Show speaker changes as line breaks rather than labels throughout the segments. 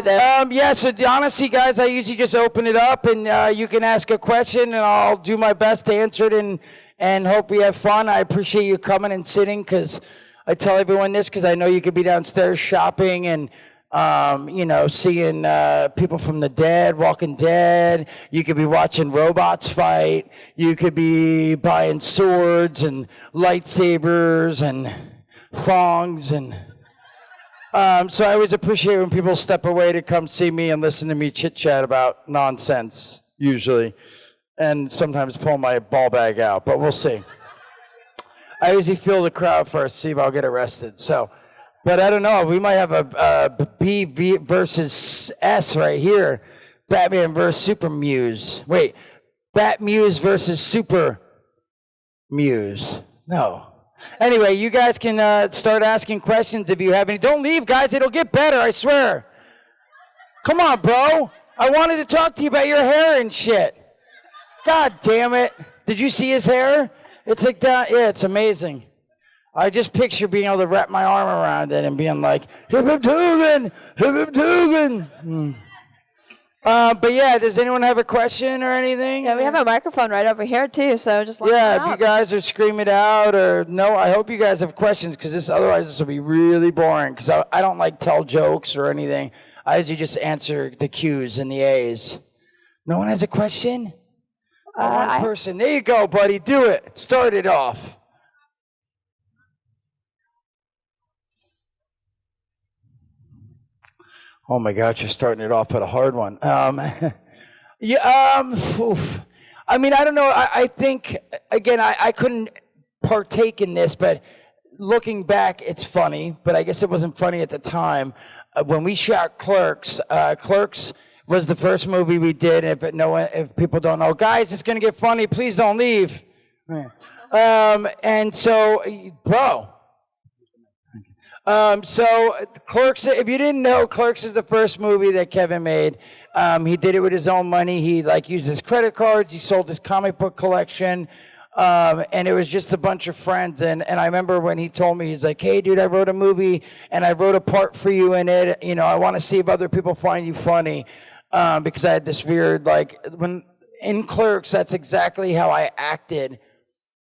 Yeah, so honestly, guys, I usually just open it up and you can ask a question and I'll do my best to answer it and hope we have fun. I appreciate you coming and sitting because I tell everyone this because I know you could be downstairs shopping and, seeing people from the dead, Walking Dead. You could be watching robots fight. You could be buying swords and lightsabers and thongs and... So I always appreciate when people step away to come see me and listen to me chit-chat about nonsense, usually, and sometimes pull my ball bag out, but we'll see. I usually feel the crowd first, see if I'll get arrested. But I don't know, we might have a B versus S right here. Batman versus Super Mewes. Wait, Bat Mewes versus Super Mewes. No. Anyway, you guys can start asking questions if you have any. Don't leave, guys. It'll get better, I swear. Come on, bro. I wanted to talk to you about your hair and shit. God damn it. Did you see his hair? It's like that. Yeah, it's amazing. I just picture being able to wrap my arm around it and being like, hip hip Dugan, hip hip Dugan. But yeah, does anyone have a question or anything?
Yeah, we have a microphone right over here too, so just let me know.
Yeah, if you guys are screaming out or no, I hope you guys have questions because otherwise this will be really boring because I don't like tell jokes or anything. I usually just answer the Q's and the A's. No one has a question? One person. There you go, buddy. Do it. Start it off. Oh my God, you're starting it off with a hard one. I mean, I don't know. I think, again, I couldn't partake in this, but looking back, it's funny, but I guess it wasn't funny at the time. When we shot Clerks, Clerks was the first movie we did. If people don't know, guys, it's going to get funny. Please don't leave. And so, bro. So Clerks, if you didn't know, Clerks is the first movie that Kevin made. He did it with his own money. He used his credit cards. He sold his comic book collection. And it was just a bunch of friends. And I remember when he told me, he's like, hey dude, I wrote a movie and I wrote a part for you in it. You know, I want to see if other people find you funny. Because I had this weird, when in Clerks, that's exactly how I acted,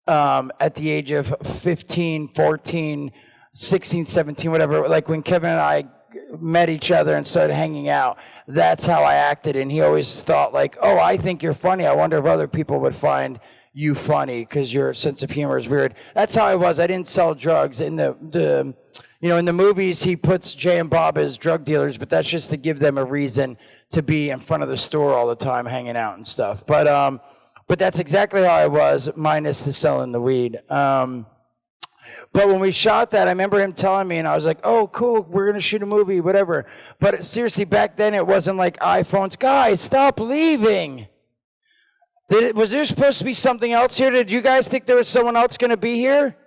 at the age of 15, 14, 16, 17, whatever, like when Kevin and I met each other and started hanging out, that's how I acted. And he always thought oh, I think you're funny. I wonder if other people would find you funny because your sense of humor is weird. That's how I was. I didn't sell drugs. In the in the movies, he puts Jay and Bob as drug dealers, but that's just to give them a reason to be in front of the store all the time, hanging out and stuff. But that's exactly how I was, minus the selling the weed. But when we shot that, I remember him telling me, and I was like, oh, cool, we're going to shoot a movie, whatever. But seriously, back then, it wasn't like iPhones. Guys, stop leaving. Was there supposed to be something else here? Did you guys think there was someone else going to be here?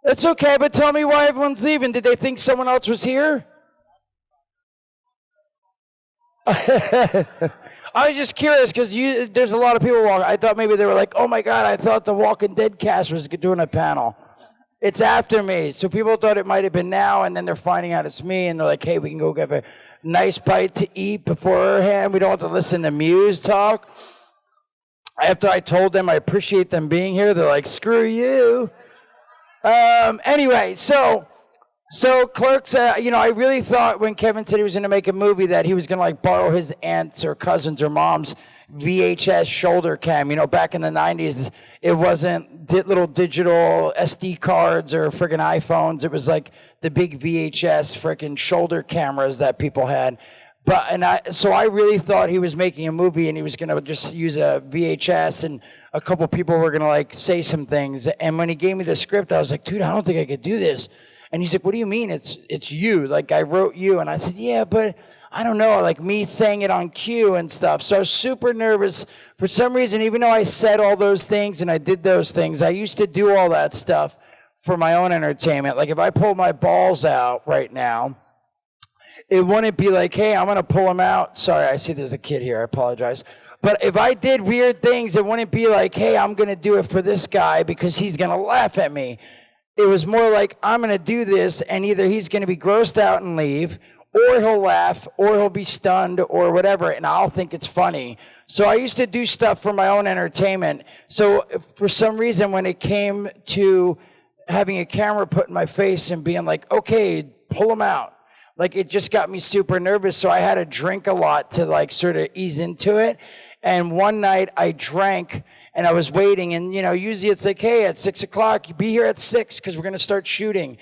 It's okay, but tell me why everyone's leaving. Did they think someone else was here? I was just curious because there's a lot of people walking. I thought maybe they were like, oh my God, I thought the Walking Dead cast was doing a panel. It's after me. So people thought it might have been now, and then they're finding out it's me, and they're like, hey, we can go get a nice bite to eat beforehand. We don't have to listen to Mewes talk. After I told them I appreciate them being here, they're like, screw you. Anyway, so Clerks, I really thought when Kevin said he was going to make a movie that he was going to borrow his aunt's or cousin's or mom's VHS shoulder cam. Back in the 90s, it wasn't little digital SD cards or friggin' iPhones. It was the big VHS frickin' shoulder cameras that people had. So I really thought he was making a movie and he was going to just use a VHS and a couple people were going to say some things. And when he gave me the script, I was like, dude, I don't think I could do this. And he's like, what do you mean it's you? I wrote you. And I said, yeah, but I don't know, me saying it on cue and stuff. So I was super nervous. For some reason, even though I said all those things and I did those things, I used to do all that stuff for my own entertainment. If I pulled my balls out right now, it wouldn't be hey, I'm going to pull them out. Sorry, I see there's a kid here. I apologize. But if I did weird things, it wouldn't be hey, I'm going to do it for this guy because he's going to laugh at me. It was more I'm going to do this, and either he's going to be grossed out and leave, or he'll laugh, or he'll be stunned, or whatever, and I'll think it's funny. So I used to do stuff for my own entertainment. So for some reason, when it came to having a camera put in my face and being like, okay, pull him out, like it just got me super nervous. So I had to drink a lot to like sort of ease into it. And one night I drank and I was waiting, and usually it's like, hey, at 6 o'clock, you be here at 6 because we're going to start shooting.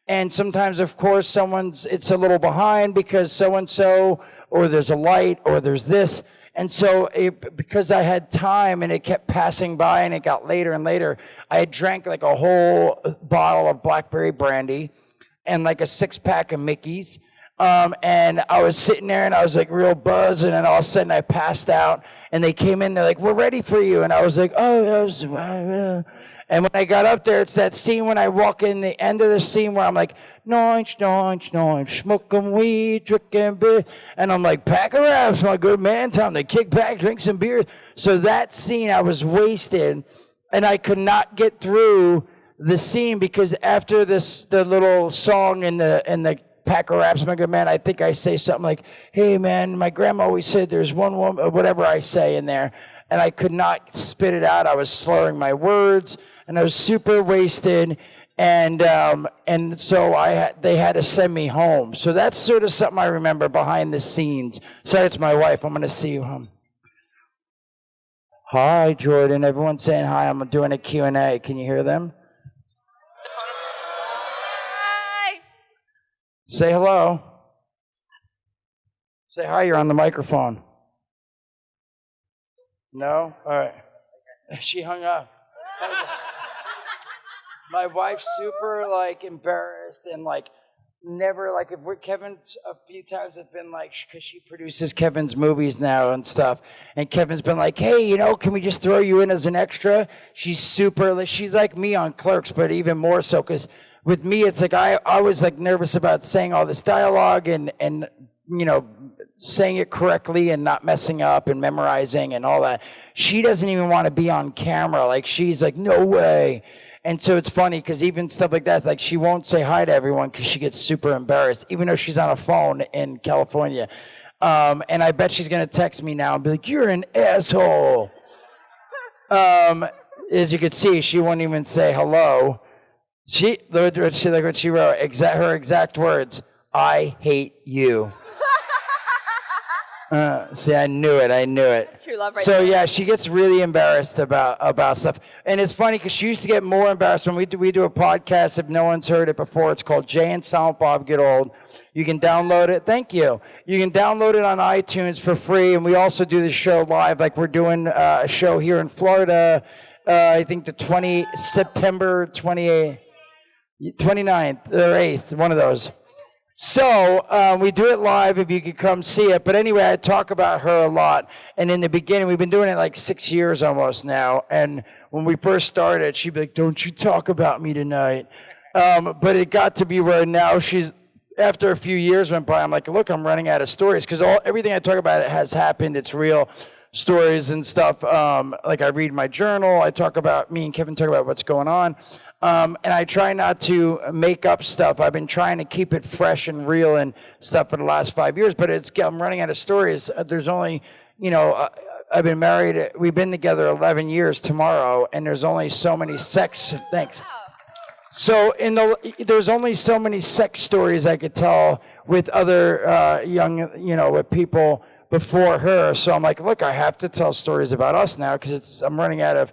And sometimes, of course, it's a little behind because so-and-so, or there's a light, or there's this. And so because I had time and it kept passing by and it got later and later, I had drank like a whole bottle of blackberry brandy and like a 6-pack of Mickey's. And I was sitting there and I was like real buzzed, and then all of a sudden I passed out, and they came in, they're like, we're ready for you. And I was like, oh, yes. And when I got up there, it's that scene when I walk in, the end of the scene where I'm like, noinch, noinch, noinch, smoking weed, drinking beer. And I'm like, pack of raps, my good man, time to kick back, drink some beer. So that scene, I was wasted, and I could not get through the scene because after the little song in the pack of raps, my good man, I think I say something like, hey man, my grandma always said there's one woman, or whatever I say in there, and I could not spit it out. I was slurring my words, and I was super wasted, and so they had to send me home. So that's sort of something I remember behind the scenes. Sorry, it's my wife. I'm going to see you home. Hi, Jordan. Everyone's saying hi. I'm doing a Q&A. Can you hear them? Say hello. Say hi, you're on the microphone. No? All right. She hung up. My wife's super, embarrassed and, never, Kevin's a few times have been because she produces Kevin's movies now and stuff, and Kevin's been like, hey, can we just throw you in as an extra? She's like me on Clerks, but even more so, because with me, it's like I was nervous about saying all this dialogue and saying it correctly and not messing up and memorizing and all that. She doesn't even want to be on camera. She's like, no way. And so it's funny because even stuff like that, she won't say hi to everyone because she gets super embarrassed, even though she's on a phone in California. And I bet she's going to text me now and be like, you're an asshole. As you can see, she won't even say hello. Look what she wrote, her exact words, I hate you. See, I knew it.
True love right
So
there.
yeah, she gets really embarrassed about stuff. And it's funny because she used to get more embarrassed when we do a podcast. If no one's heard it before, it's called Jay and Silent Bob Get Old. You can download it. Thank you. You can download it on iTunes for free. And we also do the show live. We're doing a show here in Florida, I think September 29th or 8th, one of those. So we do it live if you could come see it. But anyway, I talk about her a lot. And in the beginning, we've been doing it 6 years almost now. And when we first started, she'd be like, don't you talk about me tonight. But it got to be where now after a few years went by, I'm like, look, I'm running out of stories. Because everything I talk about has happened. It's real stories and stuff. I read my journal. Me and Kevin talk about what's going on. And I try not to make up stuff. I've been trying to keep it fresh and real and stuff for the last 5 years, but I'm running out of stories. There's only, I've been married, we've been together 11 years tomorrow, and there's only so many thanks. So there's only so many sex stories I could tell with other with people before her. So I'm like, look, I have to tell stories about us now because I'm running out of.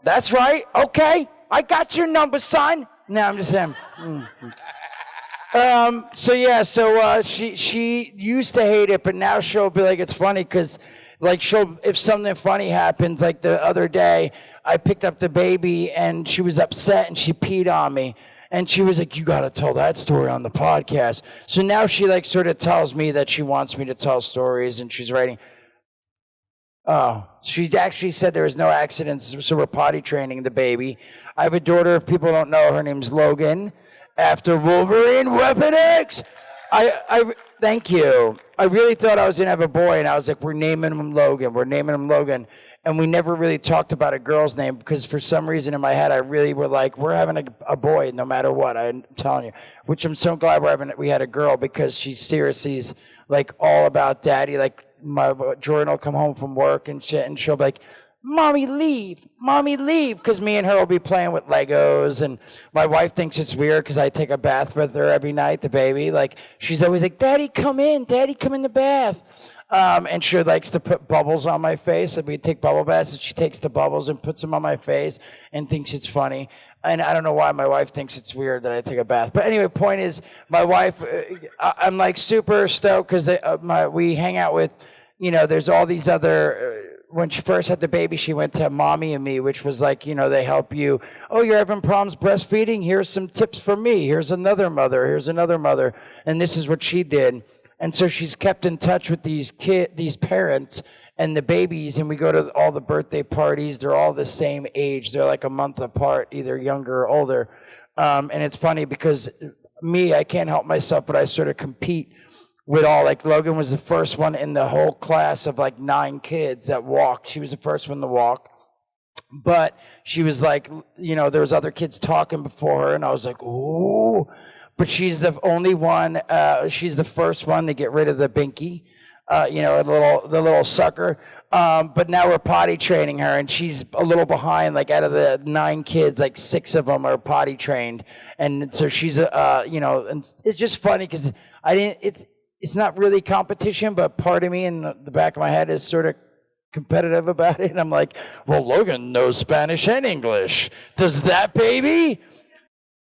That's right. Okay. I got your number, son. No, I'm just him. She used to hate it, but now she'll be like, it's funny because if something funny happens, like the other day, I picked up the baby and she was upset and she peed on me. And she was like, you got to tell that story on the podcast. So now she sort of tells me that she wants me to tell stories, and she's writing. Oh, she actually said there was no accidents, so we're potty training the baby. I have a daughter, if people don't know, her name's Logan, after Wolverine Weapon X. Thank you. I really thought I was going to have a boy, and I was like, we're naming him Logan. We're naming him Logan. And we never really talked about a girl's name because for some reason in my head, I really were like, we're having a boy no matter what. I'm telling you, which I'm so glad we had a girl because she seriously is like all about daddy. Like Jordan will come home from work and shit, and she'll be like, Mommy, leave, because me and her will be playing with Legos, and my wife thinks it's weird because I take a bath with her every night, the baby. Like, she's always like, Daddy, come in the bath. And she likes to put bubbles on my face, and we take bubble baths, and she takes the bubbles and puts them on my face and thinks it's funny. And I don't know why my wife thinks it's weird that I take a bath. But anyway, point is, my wife, I'm like super stoked because we hang out with, there's all these other... when she first had the baby, she went to Mommy and Me, which was like, they help you. Oh, you're having problems breastfeeding? Here's some tips for me. Here's another mother. And this is what she did. And so she's kept in touch with these parents and the babies, and we go to all the birthday parties. They're all the same age. They're like a month apart, either younger or older. And it's funny because I can't help myself, but I sort of compete with all, like Logan was the first one in the whole class of like 9 kids that walked. She was the first one to walk. But she was like, there was other kids talking before her, and I was like, ooh. But she's the only one, she's the first one to get rid of the binky, the little sucker. But now we're potty training her, and she's a little behind. Like out of the 9 kids, like 6 of them are potty trained. And so she's, and it's just funny because it's not really competition, but part of me in the back of my head is sort of competitive about it. And I'm like, well, Logan knows Spanish and English. Does that, baby?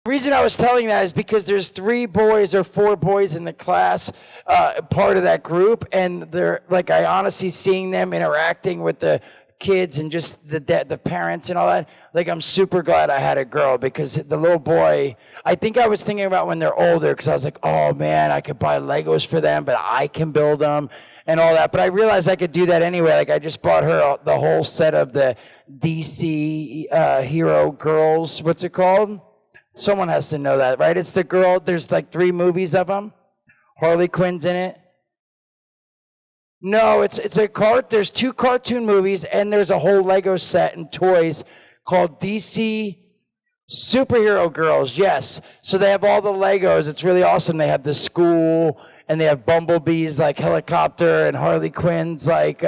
The reason I was telling that is because there's 3 boys or 4 boys in the class, part of that group. And they're like, I honestly seeing them interacting with the kids and just the parents and all that. Like, I'm super glad I had a girl because the little boy, I think I was thinking about when they're older because I was like, oh man, I could buy Legos for them, but I can build them and all that. But I realized I could do that anyway. Like, I just bought her the whole set of the DC hero girls. What's it called? Someone has to know that, right? It's the girl, there's like 3 movies of them. Harley Quinn's in it. No, it's there's 2 cartoon movies, and there's a whole Lego set and toys called DC Superhero Girls, yes. So they have all the Legos. It's really awesome. They have the school, and they have Bumblebee's, like, helicopter, and Harley Quinn's, like,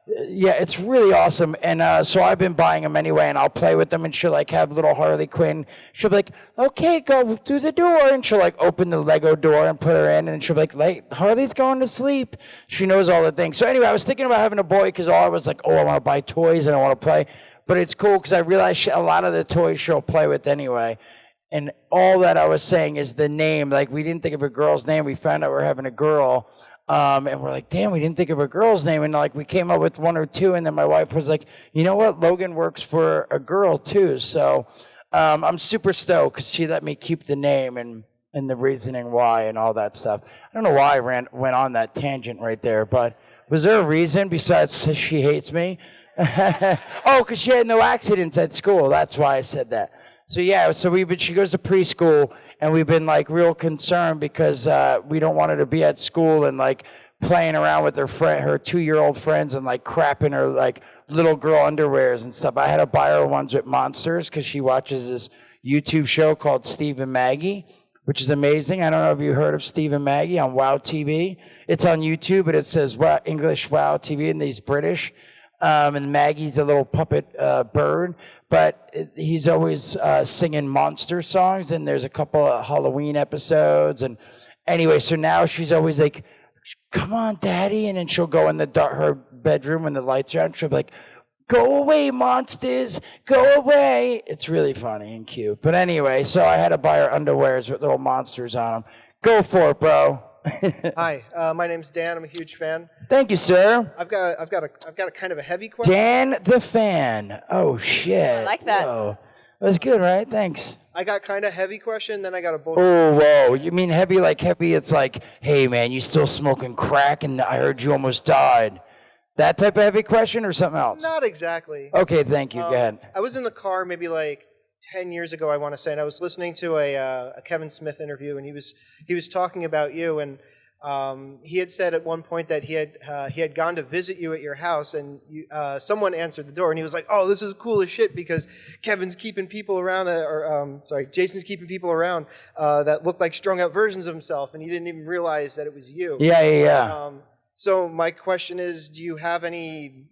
it's really awesome. And so I've been buying them anyway, and I'll play with them, and she'll, like, have little Harley Quinn. She'll be like, okay, go through the door. And she'll, like, open the Lego door and put her in, and she'll be like, Harley's going to sleep. She knows all the things. So anyway, I was thinking about having a boy because I was like, I want to buy toys, and I want to play. But it's cool because I realized a lot of the toys she'll play with anyway. And all that I was saying is the name. Like, we didn't think of a girl's name. We found out we're having a girl. And we're like, damn, we didn't think of a girl's name. And like, we came up with 1 or 2. And then my wife was like, you know what? Logan works for a girl too. So I'm super stoked because she let me keep the name and the reasoning why and all that stuff. I don't know why I went on that tangent right there, but was there a reason besides she hates me? Oh, because she had no accidents at school. That's why I said that. So yeah, she goes to preschool, and we've been like real concerned because we don't want her to be at school and like playing around with her 2-year-old friends and like crapping her like little girl underwears and stuff. I had to buy her ones with monsters because she watches this YouTube show called Steve and Maggie, which is amazing. I don't know if you heard of Steve and Maggie on Wow TV. It's on YouTube, but it says English Wow TV, and he's British. And Maggie's a little puppet bird, but he's always singing monster songs, and there's a couple of Halloween episodes. And anyway, so now she's always like, come on, Daddy. And then she'll go in her bedroom when the lights are out, and she'll be like, go away, monsters, go away. It's really funny and cute. But anyway, so I had to buy her underwears with little monsters on them. Go for it, bro.
Hi, my name's Dan. I'm a huge fan.
Thank you, sir.
I've got a kind of a heavy question.
Dan the fan. Oh shit.
I like that.
Whoa. That was good, right? Thanks.
I got kind of heavy question, then I got a both.
Oh, whoa. You mean heavy like heavy? It's like, hey man, you still smoking crack, and I heard you almost died. That type of heavy question or something else?
Not exactly.
Okay, thank you. Go ahead.
I was in the car maybe like 10 years ago, I want to say, and I was listening to a Kevin Smith interview, and he was talking about you, and he had said at one point that he had gone to visit you at your house, and someone answered the door, and he was like, "Oh, this is cool as shit because Kevin's keeping people around Jason's keeping people around that look like strung out versions of himself," and he didn't even realize that it was you.
Yeah.
So my question is, do you have any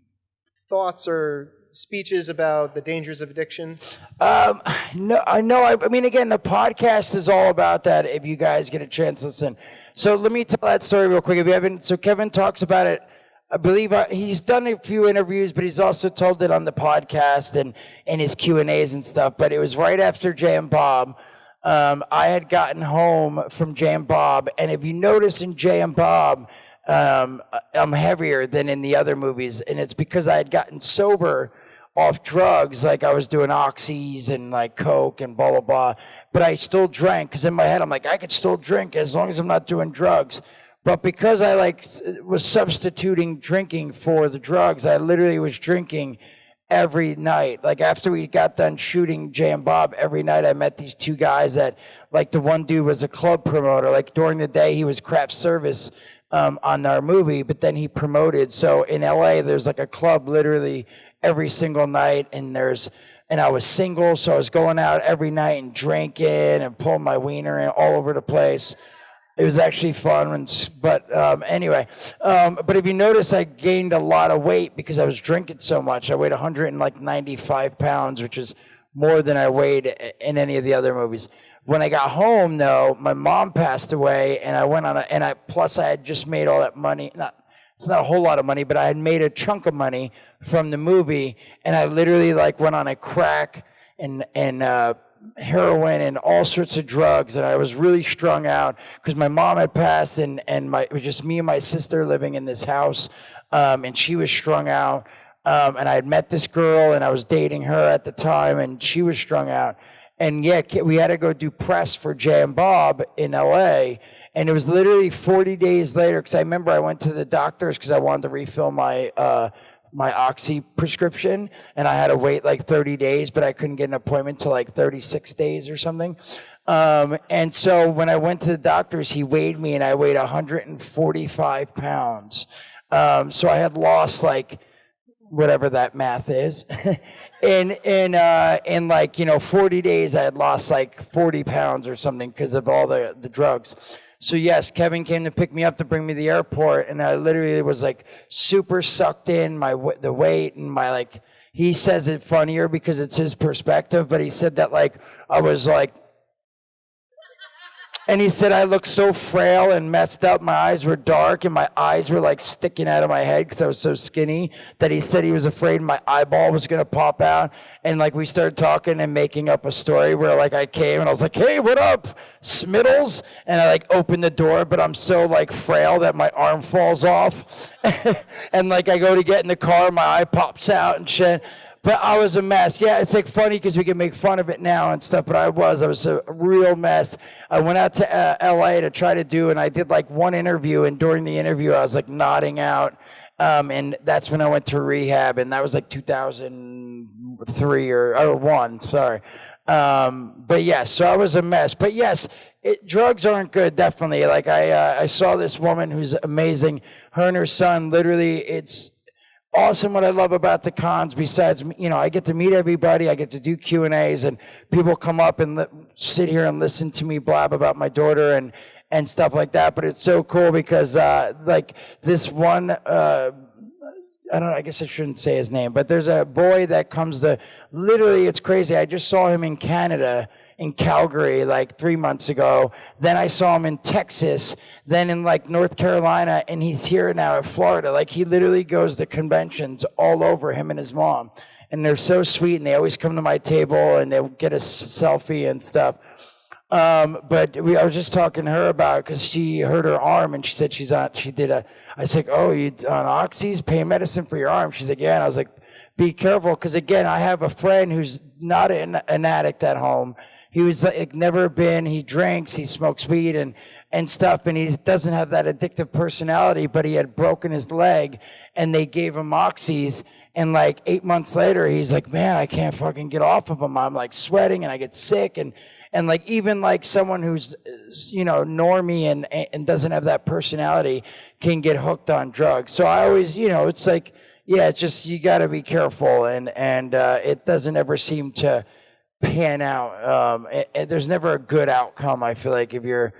thoughts or speeches about the dangers of addiction?
No, I know. I mean, again, the podcast is all about that. If you guys get a chance to listen, so let me tell that story real quick. If you haven't, so Kevin talks about it. I believe he's done a few interviews, but he's also told it on the podcast and in his Q&As and stuff. But it was right after Jay and Bob. I had gotten home from Jay and Bob, and if you notice in Jay and Bob, I'm heavier than in the other movies, and it's because I had gotten sober off drugs, like I was doing oxys and like coke and blah blah blah, but I still drank because in my head I'm like, I could still drink as long as I'm not doing drugs. But because I like was substituting drinking for the drugs, I literally was drinking every night. Like after we got done shooting Jay and Bob, every night I met these two guys that, like, the one dude was a club promoter. Like during the day he was craft service on our movie, but then he promoted. So in LA, there's like a club literally every single night, and I was single, so I was going out every night and drinking and pulling my wiener in all over the place. It was actually fun, but anyway. But if you notice, I gained a lot of weight because I was drinking so much. I weighed 195 pounds, which is more than I weighed in any of the other movies. When I got home, though, my mom passed away, and I went on plus I had just made all that money. It's not a whole lot of money, but I had made a chunk of money from the movie, and I literally like went on a crack and heroin and all sorts of drugs, and I was really strung out because my mom had passed, and it was just me and my sister living in this house, and she was strung out, and I had met this girl, and I was dating her at the time, and she was strung out. And yeah, we had to go do press for Jay and Bob in LA. And it was literally 40 days later, because I remember I went to the doctors because I wanted to refill my Oxy prescription. And I had to wait like 30 days, but I couldn't get an appointment till like 36 days or something. And so when I went to the doctors, he weighed me, and I weighed 145 pounds. So I had lost like whatever that math is. in like, 40 days, I had lost like 40 pounds or something because of all the drugs. So yes, Kevin came to pick me up to bring me to the airport, and I literally was like super sucked in the weight and my like, he says it funnier because it's his perspective, but he said that like, I was like, and he said I looked so frail and messed up. My eyes were dark and my eyes were like sticking out of my head because I was so skinny, that he said he was afraid my eyeball was going to pop out. And like we started talking and making up a story where like I came and I was like, "Hey, what up, Smiddles?" And I like opened the door, but I'm so like frail that my arm falls off. And like I go to get in the car, my eye pops out and shit. But I was a mess. Yeah, it's like funny because we can make fun of it now and stuff, but I was a real mess. I went out to LA to try to do, and I did like one interview, and during the interview I was like nodding out, and that's when I went to rehab, and that was like 2003 or 1, sorry. But yes, so I was a mess. But yes, drugs aren't good, definitely. Like I saw this woman who's amazing. Her and her son, literally, it's awesome. What I love about the cons, besides, I get to meet everybody, I get to do Q&As, and people come up and sit here and listen to me blab about my daughter and stuff like that. But it's so cool because like this one, I don't know, I guess I shouldn't say his name, but there's a boy that comes to, literally, it's crazy. I just saw him in Canada, in Calgary, like 3 months ago. Then I saw him in Texas, then in like North Carolina, and he's here now in Florida. Like he literally goes to conventions all over, him and his mom. And they're so sweet, and they always come to my table and they'll get a selfie and stuff. But I was just talking to her about it because she hurt her arm, and she said I said, "Oh, you on oxys, pain medicine for your arm?" She's like, "Yeah." And I was like, be careful, because again, I have a friend who's not an addict at home. He was like never been, he drinks, he smokes weed and stuff, and he doesn't have that addictive personality, but he had broken his leg, and they gave him oxys, And like 8 months later, he's like, man, I can't fucking get off of them. I'm like sweating and I get sick. And like, even like someone who's, normie and doesn't have that personality can get hooked on drugs. So I always, it's like, yeah, it's just, you got to be careful. And it doesn't ever seem to pan out. There's never a good outcome, I feel like, if you're,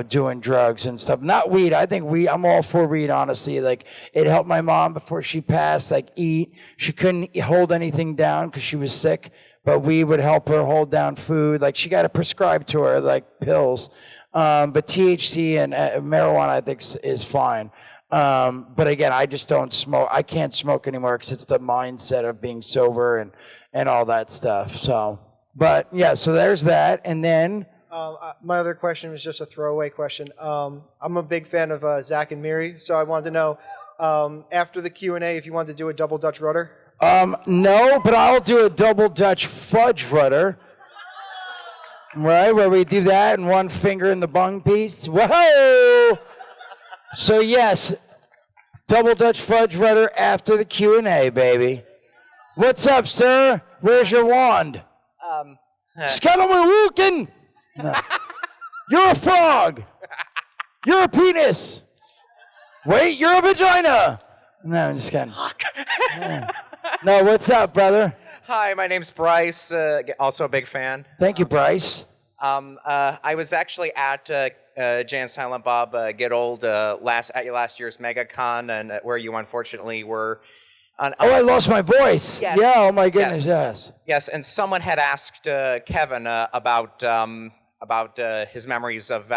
doing drugs and stuff. Not weed. I think I'm all for weed, honestly. Like, it helped my mom before she passed, like, eat. She couldn't hold anything down because she was sick, but weed would help her hold down food. Like, she got it prescribed to her, like pills. But THC and marijuana, I think, is fine. But again, I just don't smoke. I can't smoke anymore because it's the mindset of being sober and all that stuff. So, but yeah, so there's that. And then...
my other question was just a throwaway question. I'm a big fan of Zack and Miri, so I wanted to know, after the Q&A, if you wanted to do a double Dutch rudder.
No, but I'll do a double Dutch fudge rudder. Right, where we do that and one finger in the bung piece. Whoa! So yes, double Dutch fudge rudder after the Q&A, baby. What's up, sir? Where's your wand? Skeleton. No. You're a frog. You're a penis. Wait, you're a vagina. No, I'm just kidding. No, what's up, brother?
Hi, my name's Bryce, also a big fan.
Thank you, Bryce.
I was actually at Jay and Silent Bob Get Old at last year's MegaCon, and where you unfortunately were.
I lost my voice.
Yes.
Yeah, oh my goodness, yes.
Yes, and someone had asked Kevin about his memories of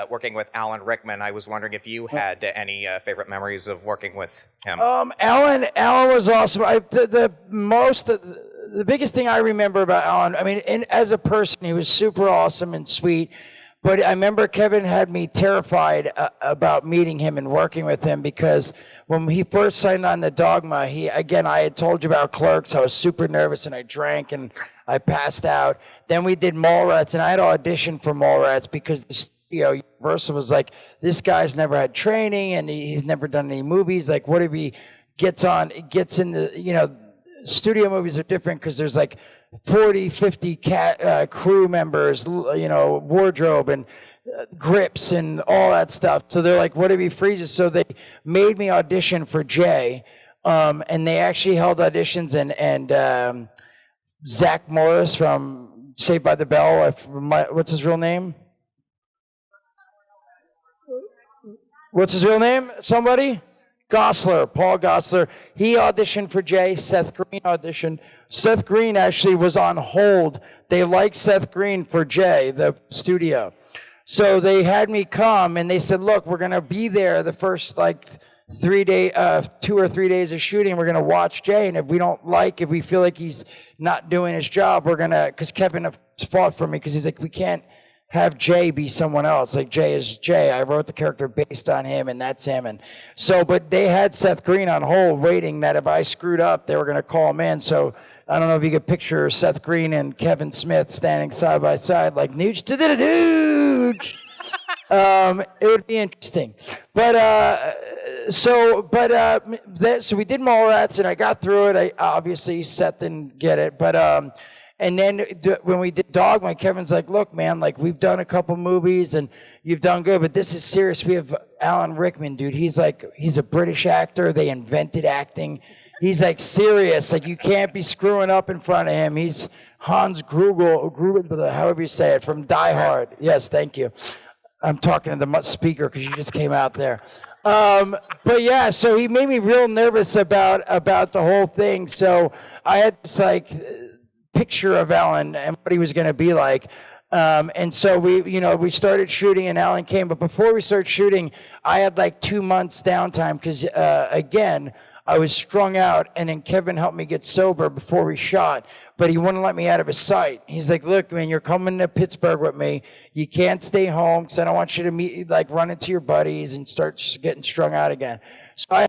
working with Alan Rickman. I was wondering if you had any favorite memories of working with him.
Alan was awesome. The biggest thing I remember about Alan, I mean, as a person, he was super awesome and sweet. But I remember Kevin had me terrified about meeting him and working with him, because when he first signed on the Dogma, I had told you about Clerks. I was super nervous and I drank and I passed out. Then we did Mallrats, and I had auditioned for Mallrats because the studio, Universal, was like, this guy's never had training and he's never done any movies. Like, what if he gets in the, studio movies are different because there's like 40, 50 crew members, wardrobe and grips and all that stuff. So they're like, what if he freezes? So they made me audition for Jay. And they actually held auditions, and Zach Morris from Saved by the Bell, what's his real name? What's his real name? Somebody? Paul Gosler. He auditioned for Jay. Seth Green auditioned. Seth Green actually was on hold. They liked Seth Green for Jay, the studio. So they had me come, and they said, look, we're going to be there the first 2 or 3 days of shooting. We're going to watch Jay, and if we feel like he's not doing his job, we're going to, because Kevin fought for me, because he's like, we can't have Jay be someone else. Like, Jay is Jay. I wrote the character based on him, and that's him. And so, but they had Seth Green on hold waiting that if I screwed up, they were going to call him in. So I don't know if you could picture Seth Green and Kevin Smith standing side by side like nooch to the nooch. It would be interesting. But so we did Mallrats, and I got through it. Obviously Seth didn't get it, but and then when we did Dogma, Kevin's like, look, man, like, we've done a couple movies and you've done good, but this is serious. We have Alan Rickman, dude. He's a British actor. They invented acting. He's like serious. Like, you can't be screwing up in front of him. He's Hans Gruber, however you say it, from Die Hard. Yes, thank you. I'm talking to the speaker because you just came out there. But yeah, so he made me real nervous about the whole thing. So I had this picture of Alan and what he was going to be like. And so we started shooting, and Alan came. But before we started shooting, I had 2 months downtime because, again, I was strung out. And then Kevin helped me get sober before we shot, but he wouldn't let me out of his sight. He's like, look, man, you're coming to Pittsburgh with me. You can't stay home because I don't want you to run into your buddies and start getting strung out again. So I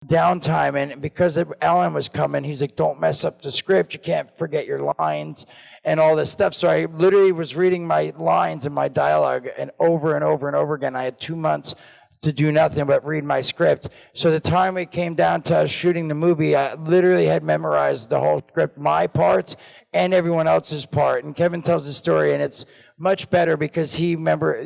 downtime, and because Alan was coming, he's like, don't mess up the script, you can't forget your lines and all this stuff. So I literally was reading my lines and my dialogue and over and over and over again. I had 2 months to do nothing but read my script. So the time it came down to us shooting the movie, I literally had memorized the whole script, my parts and everyone else's part. And Kevin tells the story, and it's much better because he remember,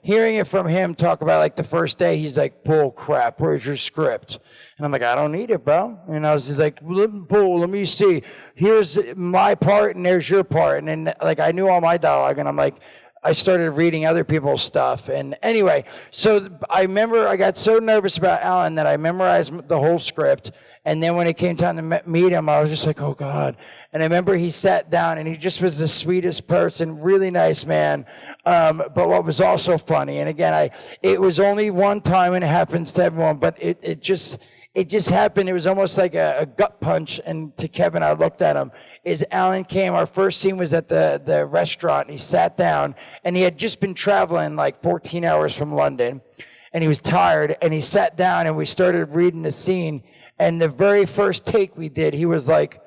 hearing it from him talk about like the first day, he's like, bull crap, where's your script? And I'm like, I don't need it, bro. And I was just like, let me see. Here's my part and there's your part. And then like I knew all my dialogue, and I'm like, I started reading other people's stuff. And anyway, so I remember I got so nervous about Alan that I memorized the whole script. And then when it came time to meet him, I was just like, oh God. And I remember he sat down and he just was the sweetest person, really nice man. But what was also funny, and again, it was only one time and it happens to everyone, but it just happened. It was almost like a gut punch. And to Kevin, I looked at him. Alan came, our first scene was at the restaurant, and he sat down, and he had just been traveling like 14 hours from London, and he was tired, and he sat down, and we started reading the scene, and the very first take we did, he was like,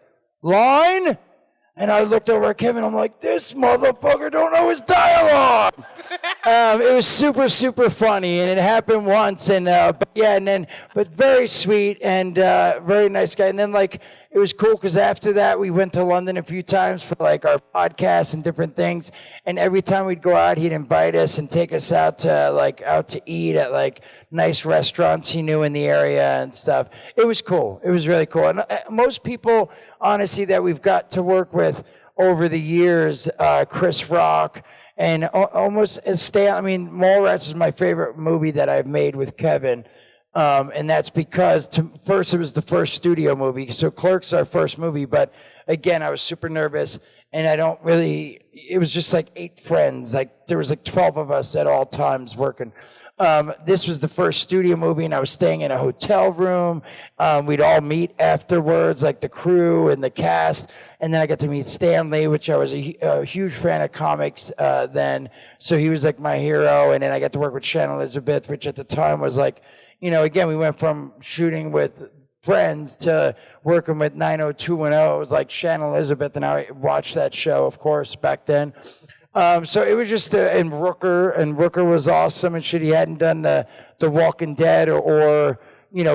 line? And I looked over at Kevin, I'm like, this motherfucker don't know his dialogue. It was super, super funny, and it happened once, and but very sweet and very nice guy. And then like it was cool because after that we went to London a few times for like our podcasts and different things. And every time we'd go out, he'd invite us and take us out to eat at like nice restaurants he knew in the area and stuff. It was cool. It was really cool. And most people, honestly, that we've got to work with over the years, Chris Rock, and almost Mallrats is my favorite movie that I've made with Kevin. And that's because first it was the first studio movie. So Clerks is our first movie, but again, I was super nervous, and it was just like 8 friends. Like there was like 12 of us at all times working. This was the first studio movie, and I was staying in a hotel room. We'd all meet afterwards, like the crew and the cast. And then I got to meet Stanley, which I was a huge fan of comics then. So he was like my hero. And then I got to work with Shannon Elizabeth, which at the time was like, again, we went from shooting with friends to working with 90210. It was like Shannon Elizabeth, and I watched that show, of course, back then. So it was just, and Rooker was awesome and shit. He hadn't done the Walking Dead or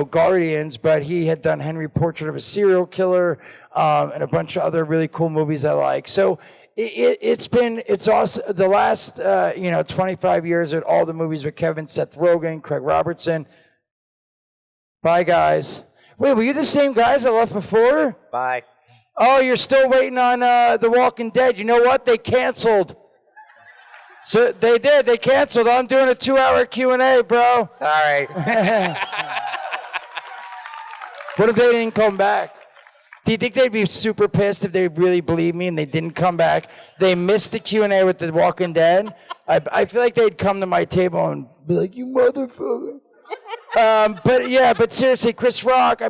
Guardians, but he had done Henry Portrait of a Serial Killer, and a bunch of other really cool movies I like. So it's awesome. The last, 25 years at all the movies with Kevin, Seth Rogen, Craig Robertson. Bye, guys. Wait, were you the same guys that left before?
Bye.
Oh, you're still waiting on The Walking Dead. You know what? They canceled. So they did. They canceled. I'm doing a 2-hour Q&A, bro.
Sorry.
What if they didn't come back? Do you think they'd be super pissed if they really believed me and they didn't come back? They missed the Q&A with The Walking Dead. I feel like they'd come to my table and be like, you motherfucker. But seriously, Chris Rock,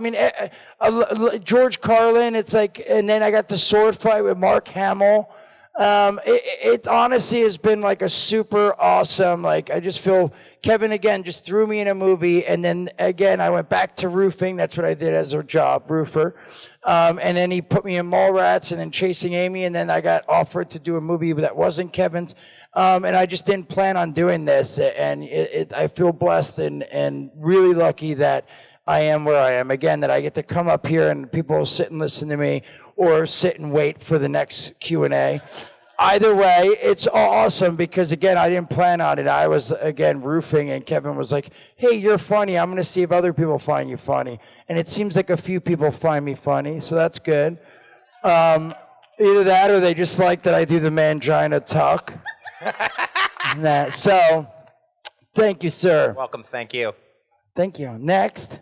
George Carlin, it's like, and then I got the sword fight with Mark Hamill. It honestly has been like a super awesome, like, I just feel Kevin again just threw me in a movie, and then again I went back to roofing. That's what I did as a job, roofer. And then he put me in Mallrats and then Chasing Amy, and then I got offered to do a movie that wasn't Kevin's. And I just didn't plan on doing this, and I feel blessed and really lucky that I am where I am. Again, that I get to come up here and people will sit and listen to me or sit and wait for the next Q&A. Either way, it's awesome because, again, I didn't plan on it. I was, again, roofing, and Kevin was like, hey, you're funny. I'm going to see if other people find you funny. And it seems like a few people find me funny, so that's good. Either that or they just like that I do the mangina tuck. So, thank you, sir.
Welcome. Thank you.
Thank you. Next.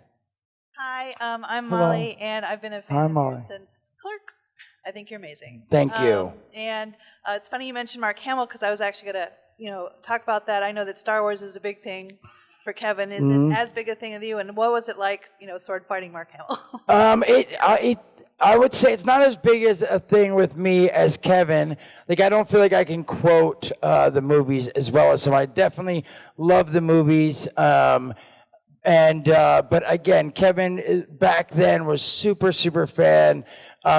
Hi, I'm Molly, and I've been a fan of yours since Clerks. I think you're amazing.
Thank you.
And it's funny you mentioned Mark Hamill because I was actually going to, talk about that. I know that Star Wars is a big thing for Kevin. Is it as big a thing with you? And what was it like, sword fighting Mark Hamill?
I would say it's not as big as a thing with me as Kevin. Like, I don't feel like I can quote the movies as well as him. I definitely love the movies. But again, Kevin back then was super, super fan.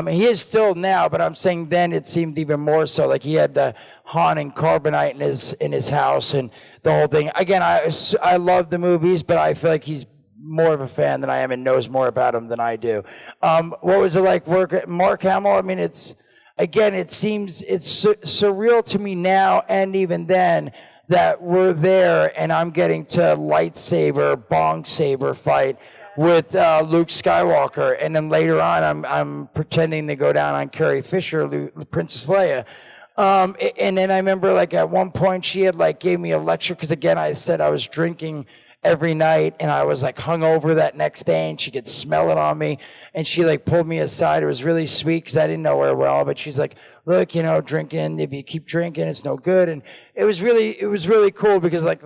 He is still now, but I'm saying then it seemed even more so. Like he had the Han and Carbonite in his house and the whole thing. Again, I love the movies, but I feel like he's more of a fan than I am and knows more about him than I do. What was it like work at Mark Hamill? I mean, it seems it's surreal to me now and even then that we're there and I'm getting to lightsaber, bong saber fight with Luke Skywalker, and then later on, I'm pretending to go down on Carrie Fisher, Princess Leia, and then I remember like at one point she had like gave me a lecture because again I said I was drinking every night and I was like hungover that next day and she could smell it on me and she like pulled me aside. It was really sweet because I didn't know her well, but she's like, look, drinking, if you keep drinking, it's no good. And it was really cool because like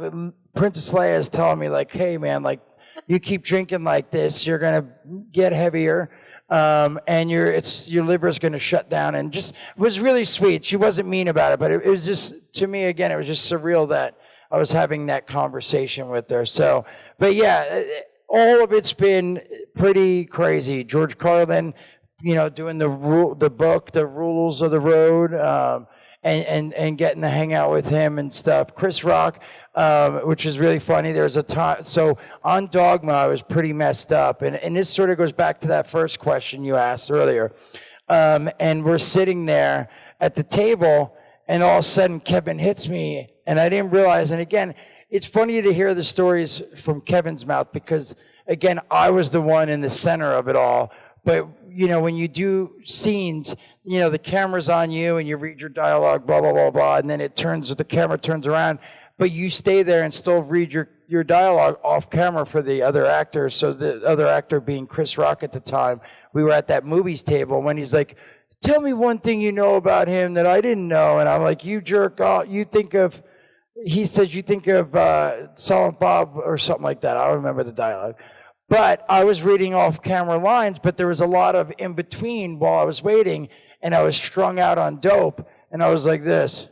Princess Leia is telling me like, hey man, like you keep drinking like this, you're gonna get heavier. And your liver's going to shut down, and just it was really sweet. She wasn't mean about it, but it was just, to me, again, it was just surreal that I was having that conversation with her. So, but yeah, all of it's been pretty crazy. George Carlin, doing the book, The Rules of the Road, and getting to hang out with him and stuff. Chris Rock, which is really funny. There's a time, so on Dogma, I was pretty messed up. And this sort of goes back to that first question you asked earlier. And we're sitting there at the table, and all of a sudden Kevin hits me, and I didn't realize. And again, it's funny to hear the stories from Kevin's mouth because, again, I was the one in the center of it all. But when you do scenes, the camera's on you and you read your dialogue, blah, blah, blah, blah, and then the camera turns around, but you stay there and still read your dialogue off camera for the other actor. So the other actor being Chris Rock at the time, we were at that movies table when he's like, tell me one thing you know about him that I didn't know. And I'm like, you jerk off, he says you think of Silent Bob or something like that. I don't remember the dialogue. But I was reading off camera lines, but there was a lot of in between while I was waiting, and I was strung out on dope, and I was like this.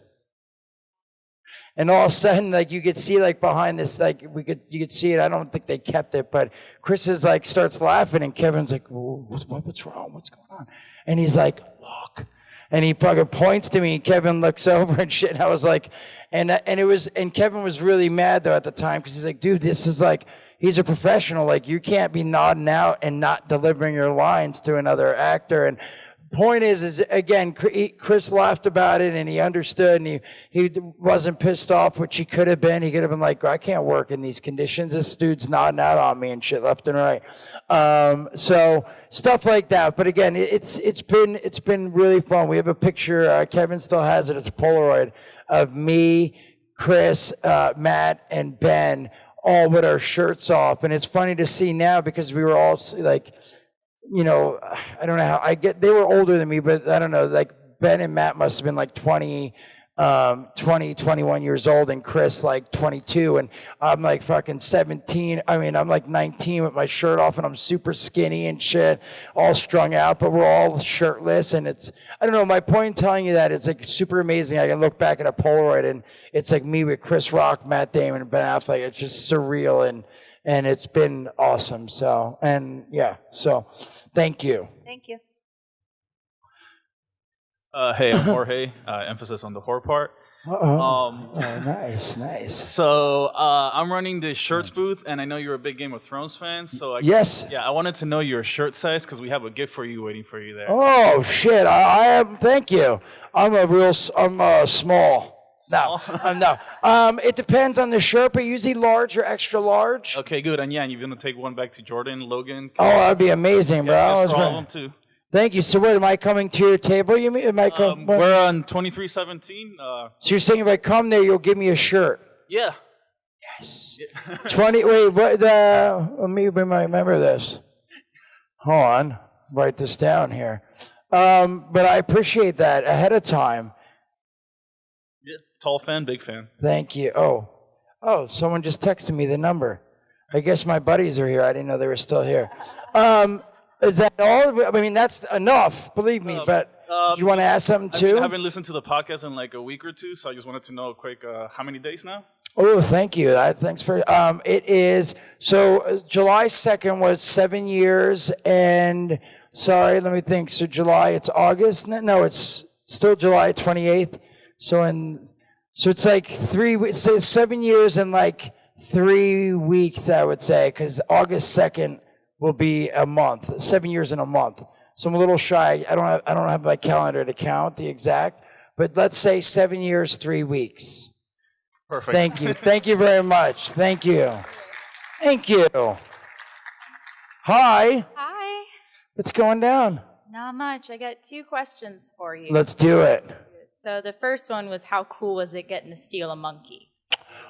And all of a sudden, like you could see like behind this, like you could see it. I don't think they kept it, but Chris is like starts laughing, and Kevin's like, what's wrong? What's going on? And he's like, look. And he fucking points to me, and Kevin looks over and shit. And I was like, and Kevin was really mad though at the time because he's like, dude, this is like, he's a professional. Like, you can't be nodding out and not delivering your lines to another actor. And point is again, Chris laughed about it and he understood, and he wasn't pissed off, which he could have been. He could have been like, I can't work in these conditions. This dude's nodding out on me and shit left and right. So stuff like that. But again, it's been really fun. We have a picture, Kevin still has it. It's a Polaroid of me, Chris, Matt, and Ben, all with our shirts off. And it's funny to see now because we were all like, I don't know how they were older than me, but I don't know, like Ben and Matt must have been like 20, 21 years old, and Chris like 22, and I'm like fucking 17. I mean, I'm like 19 with my shirt off, and I'm super skinny and shit, all strung out, but we're all shirtless, and I don't know, my point in telling you that is like super amazing. I can look back at a Polaroid, and it's like me with Chris Rock, Matt Damon, and Ben Affleck. It's just surreal, and it's been awesome. So, and yeah, so thank you.
Thank you.
Hey, I'm Jorge. Emphasis on the horror part.
Nice.
So I'm running the shirts booth, and I know you're a big Game of Thrones fan. So
yes.
Yeah, I wanted to know your shirt size because we have a gift for you waiting for you there.
Oh shit! I am. Thank you. I'm small. No, no. It depends on the shirt, but usually large or extra large.
Okay, good. And yeah, and you're gonna take one back to Jordan, Logan.
Oh, that'd be amazing, bro.
Yeah, for all of them too.
Thank you. So, what am I coming to your table? You mean? Am I coming?
We're on 2317.
So you're saying if I come there, you'll give me a shirt?
Yeah.
Yes. 20. Wait. What? Let me remember this. Hold on. Write this down here. But I appreciate that ahead of time.
Yeah. Tall fan, big fan.
Thank you. Oh. Someone just texted me the number. I guess my buddies are here. I didn't know they were still here. Is that all? I mean, that's enough, believe me, but do you want to ask something too?
I haven't listened to the podcast in like a week or two, so I just wanted to know quick, how many days now?
Oh, thank you. Thanks for, it is, so July 2nd was 7 years and Sorry, let me think. So July, it's August. No, it's still July 28th. So it's like 3 weeks. So 7 years and like 3 weeks, I would say, because August 2nd will be a month. 7 years in a month. So I'm a little shy. I don't have my calendar to count the exact, but let's say 7 years, 3 weeks.
Perfect.
Thank you. Thank you very much. Thank you. Thank you. Hi.
Hi.
What's going down?
Not much. I got 2 questions for you.
Let's do it.
So the first one was, how cool was it getting to steal a monkey?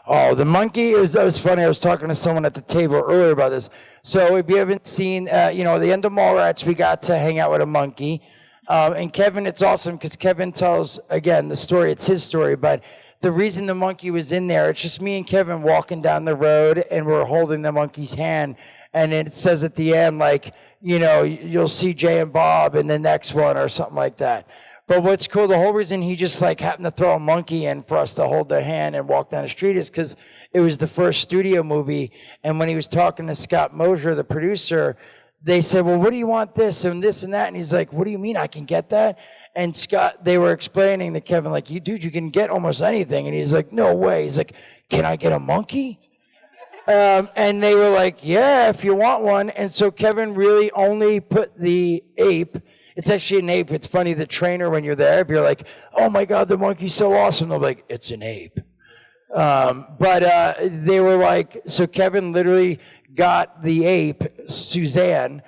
Oh, the monkey that was funny. I was talking to someone at the table earlier about this. So if you haven't seen, the end of Mallrats, we got to hang out with a monkey. And Kevin, it's awesome because Kevin tells, again, the story. It's his story, but the reason the monkey was in there, it's just me and Kevin walking down the road, and we're holding the monkey's hand. And it says at the end, like, you'll see Jay and Bob in the next one or something like that. But what's cool, the whole reason he just like happened to throw a monkey in for us to hold their hand and walk down the street is because it was the first studio movie. And when he was talking to Scott Mosier, the producer, they said, well, what do you want this and this and that? And he's like, what do you mean I can get that? And Scott, they were explaining to Kevin, like, you can get almost anything. And he's like, no way. He's like, can I get a monkey? And they were like, yeah, if you want one. And so Kevin really only put the ape. It's actually an ape. It's funny, the trainer, when you're there, if you're like, oh my God, the monkey's so awesome, they'll be like, it's an ape. But they were like, so Kevin literally got the ape, Suzanne,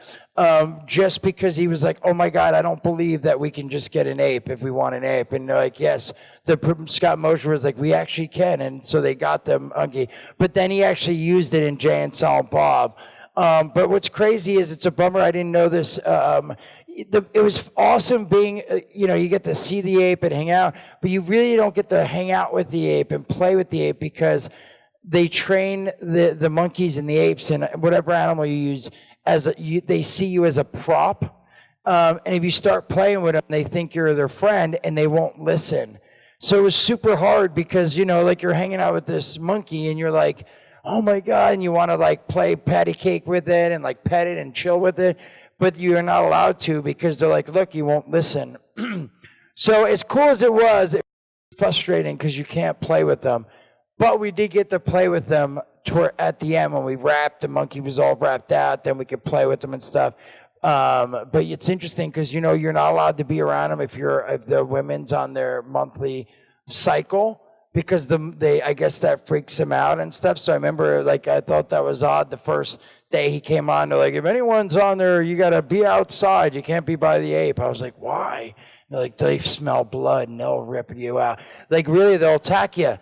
just because he was like, oh my God, I don't believe that we can just get an ape if we want an ape. And they're like, yes. Scott Mosier was like, we actually can. And so they got the monkey. But then he actually used it in Jay and Silent Bob. But what's crazy is, it's a bummer I didn't know this. It was awesome being, you get to see the ape and hang out, but you really don't get to hang out with the ape and play with the ape because they train the monkeys and the apes and whatever animal you use they see you as a prop. And if you start playing with them, they think you're their friend and they won't listen. So it was super hard because, like you're hanging out with this monkey and you're like, oh my God, and you want to like play patty cake with it and like pet it and chill with it, but you're not allowed to because they're like, look, you won't listen. So as cool as it was frustrating because you can't play with them, but we did get to play with them at the end when we wrapped, the monkey was all wrapped out, then we could play with them and stuff. But it's interesting because, you're not allowed to be around them if the women's on their monthly cycle, because I guess that freaks him out and stuff. So I remember, like, I thought that was odd the first day he came on. They're like, if anyone's on there, you got to be outside. You can't be by the ape. I was like, why? They're like, they smell blood and they'll rip you out. Like, really, they'll attack you.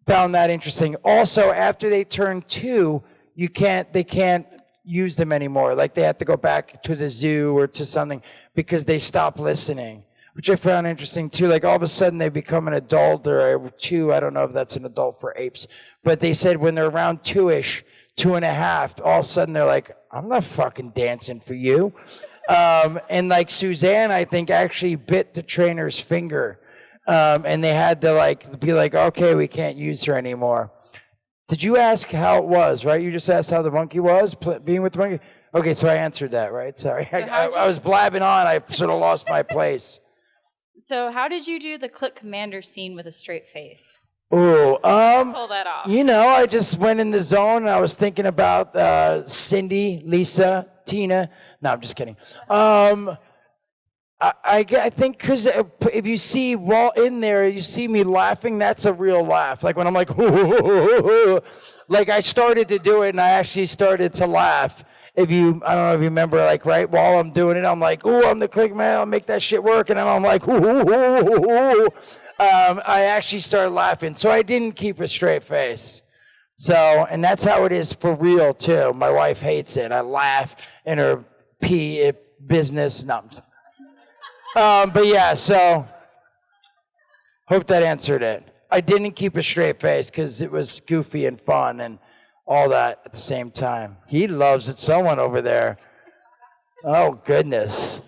Found that interesting. Also, after they turn 2, they can't use them anymore. Like, they have to go back to the zoo or to something because they stop listening, which I found interesting too. Like, all of a sudden they become an adult or 2. I don't know if that's an adult for apes, but they said when they're around 2-ish, 2.5, all of a sudden they're like, I'm not fucking dancing for you. And like Suzanne, I think, actually bit the trainer's finger. And they had to be like, okay, we can't use her anymore. Did you ask how it was, right? You just asked how the monkey was, being with the monkey? Okay, so I answered that, right? Sorry.
So
I was blabbing on. I sort of lost my place.
So how did you do the Click Commander scene with a straight face?
Ooh,
Pull that off.
I just went in the zone and I was thinking about Cindy, Lisa, Tina. No, I'm just kidding. I think because if you see Walt in there, you see me laughing, that's a real laugh. Like when I'm like, like I started to do it and I actually started to laugh. I don't know if you remember, like, right, while I'm doing it, I'm like, ooh, I'm the click man, I'll make that shit work. And then I'm like, ooh. I actually started laughing. So I didn't keep a straight face. So, and that's how it is for real, too. My wife hates it. I laugh in her business. No, but yeah, so hope that answered it. I didn't keep a straight face because it was goofy and fun and all that at the same time. He loves it. Someone over there. Oh, goodness.